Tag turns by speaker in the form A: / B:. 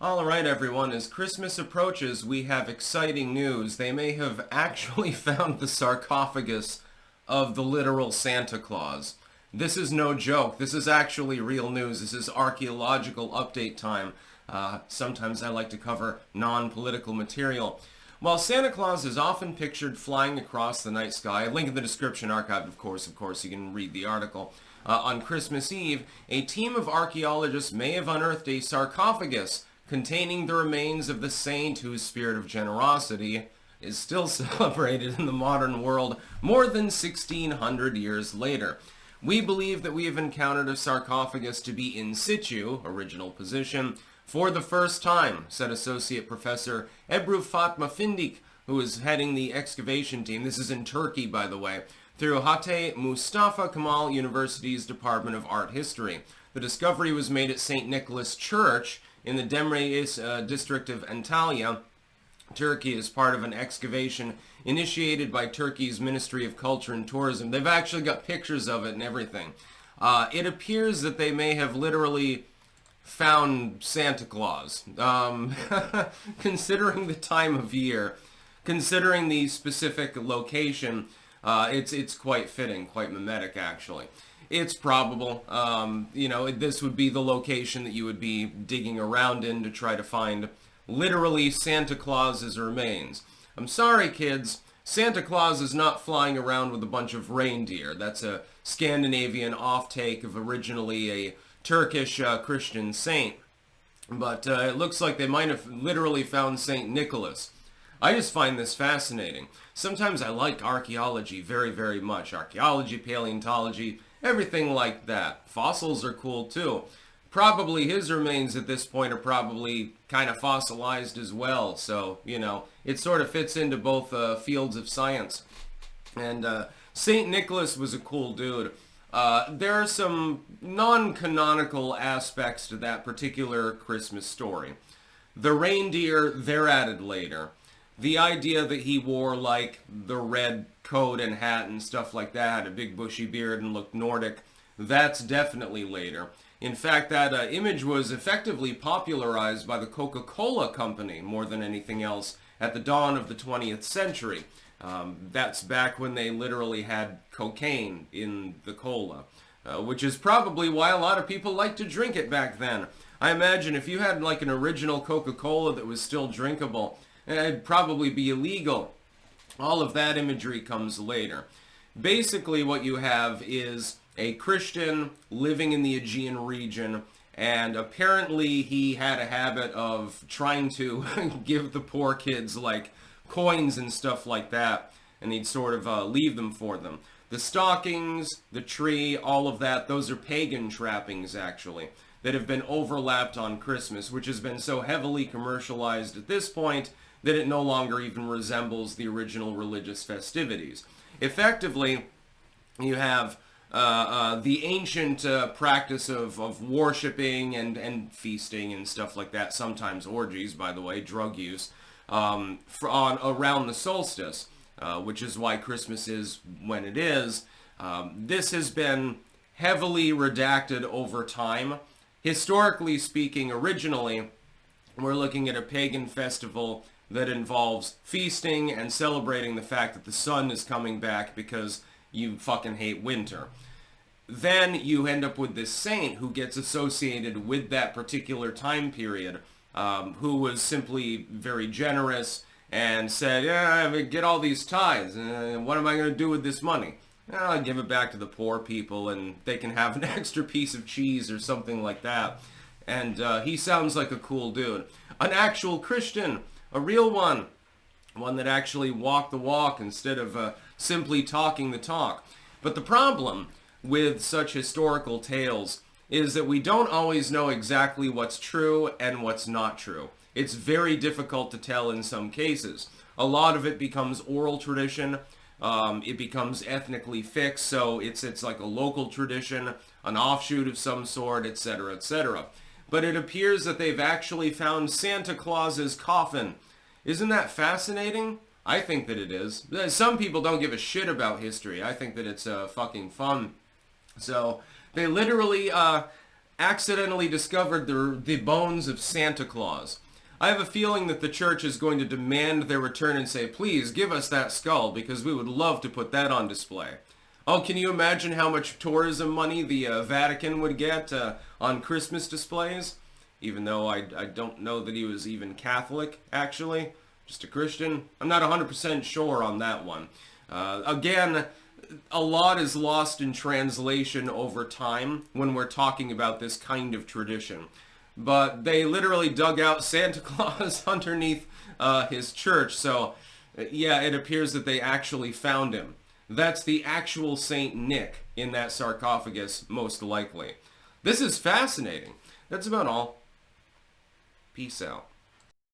A: All right, everyone, as Christmas approaches, we have exciting news. They may have actually found the sarcophagus of the literal Santa Claus. This is no joke. This is actually real news. This is archaeological update time. Sometimes I like to cover non-political material. While Santa Claus is often pictured flying across the night sky, link in the description, archived of course, you can read the article. On Christmas Eve, a team of archaeologists may have unearthed a sarcophagus containing the remains of the saint whose spirit of generosity is still celebrated in the modern world more than 1,600 years later. We believe that we have encountered a sarcophagus to be in situ, original position, for the first time, said Associate Professor Ebru Fatma Findik, who is heading the excavation team. This is in Turkey, by the way, through Hatay Mustafa Kemal University's Department of Art History. The discovery was made at St. Nicholas Church in the Demreis district of Antalya, Turkey, as part of an excavation initiated by Turkey's Ministry of Culture and Tourism. They've actually got pictures of it and everything. It appears that they may have literally found Santa Claus. Considering the time of year, considering the specific location, it's quite fitting, quite mimetic actually. It's probable, this would be the location that you would be digging around in to try to find literally Santa Claus's remains. I'm sorry, kids, Santa Claus is not flying around with a bunch of reindeer. That's a Scandinavian off-take of originally a Turkish Christian saint. But it looks like they might have literally found St. Nicholas. I just find this fascinating. Sometimes I like archaeology very, very much. Archaeology, paleontology, everything like that. Fossils are cool too. Probably his remains at this point are probably kind of fossilized as well. So, it sort of fits into both fields of science. And St. Nicholas was a cool dude. There are some non-canonical aspects to that particular Christmas story. The reindeer, they're added later. The idea that he wore like the red coat and hat and stuff like that, a big bushy beard and looked Nordic, that's definitely later. In fact, that image was effectively popularized by the Coca-Cola company more than anything else at the dawn of the 20th century. That's back when they literally had cocaine in the cola, which is probably why a lot of people liked to drink it back then. I imagine if you had like an original Coca-Cola that was still drinkable, it'd probably be illegal. All of that imagery comes later. Basically what you have is a Christian living in the Aegean region, and apparently he had a habit of trying to give the poor kids like coins and stuff like that, and he'd sort of leave them for them. The stockings, the tree, all of that, those are pagan trappings actually, that have been overlapped on Christmas, which has been so heavily commercialized at this point that it no longer even resembles the original religious festivities. Effectively, you have the ancient practice of worshipping and feasting and stuff like that, sometimes orgies, by the way, drug use, around the solstice, which is why Christmas is when it is. This has been heavily redacted over time. Historically speaking, originally, we're looking at a pagan festival that involves feasting and celebrating the fact that the sun is coming back because you fucking hate winter. Then you end up with this saint who gets associated with that particular time period, who was simply very generous and said, yeah, get all these tithes, what am I going to do with this money? I'll give it back to the poor people and they can have an extra piece of cheese or something like that. And he sounds like a cool dude. An actual Christian, a real one that actually walked the walk instead of simply talking the talk. But the problem with such historical tales is that we don't always know exactly what's true and what's not true. It's very difficult to tell in some cases. A lot of it becomes oral tradition. It becomes ethnically fixed, so it's like a local tradition, an offshoot of some sort, etc., etc. But it appears that they've actually found Santa Claus's coffin. Isn't that fascinating? I think that it is. Some people don't give a shit about history. I think that it's fucking fun. So they literally accidentally discovered the bones of Santa Claus. I have a feeling that the church is going to demand their return and say, please give us that skull because we would love to put that on display. Oh, can you imagine how much tourism money the Vatican would get on Christmas displays? Even though I don't know that he was even Catholic, actually. Just a Christian. I'm not 100% sure on that one. Again, a lot is lost in translation over time when we're talking about this kind of tradition. But they literally dug out Santa Claus underneath his church, so yeah, it appears that they actually found him. That's the actual Saint Nick in that sarcophagus, most likely. This is fascinating. That's about all. Peace out.